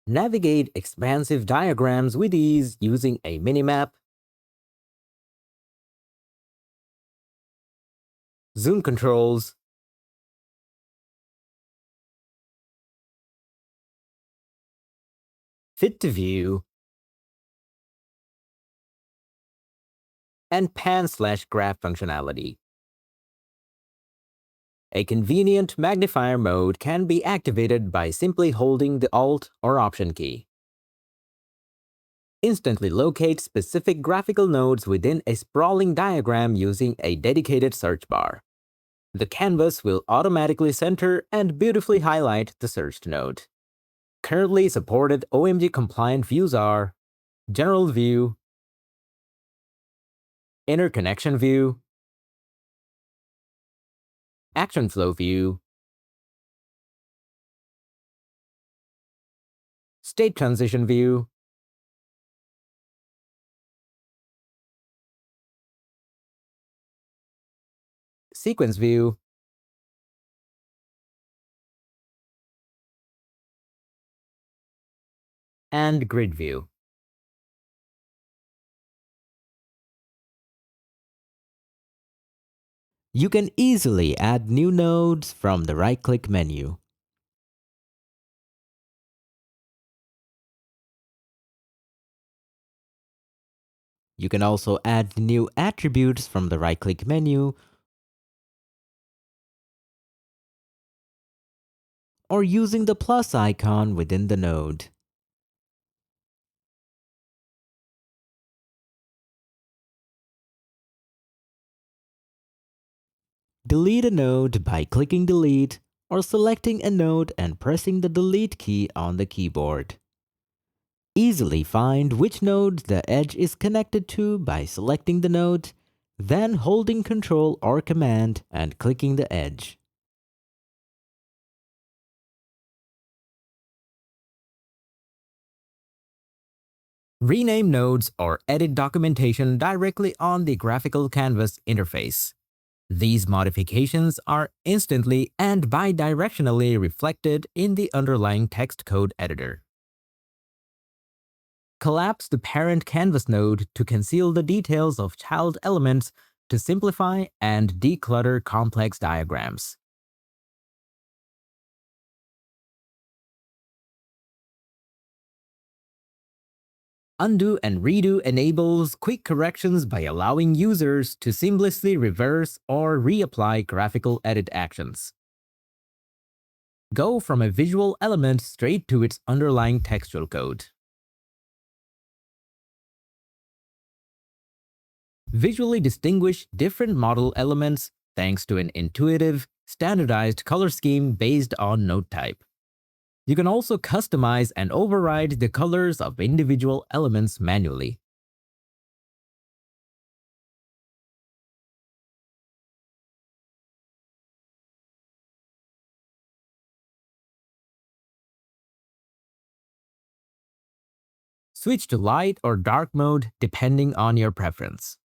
Navigate expansive diagrams with ease using a minimap, zoom controls, fit to view, and pan/graph functionality. A convenient magnifier mode can be activated by simply holding the Alt or Option key. Instantly locate specific graphical nodes within a sprawling diagram using a dedicated search bar. The canvas will automatically center and beautifully highlight the searched node. Currently supported OMG Compliant Views are General View, Interconnection View, Action Flow View, State Transition View, Sequence View, and Grid View. You can easily add new nodes from the right-click menu. You can also add new attributes from the right-click menu or using the plus icon within the node. Delete a node by clicking Delete or selecting a node and pressing the Delete key on the keyboard. Easily find which node the edge is connected to by selecting the node, then holding Ctrl or Command and clicking the edge. Rename nodes or edit documentation directly on the graphical canvas interface. These modifications are instantly and bidirectionally reflected in the underlying text code editor. Collapse the parent canvas node to conceal the details of child elements to simplify and declutter complex diagrams. Undo and redo enables quick corrections by allowing users to seamlessly reverse or reapply graphical edit actions. Go from a visual element straight to its underlying textual code. Visually distinguish different model elements thanks to an intuitive, standardized color scheme based on node type. You can also customize and override the colors of individual elements manually. Switch to light or dark mode depending on your preference.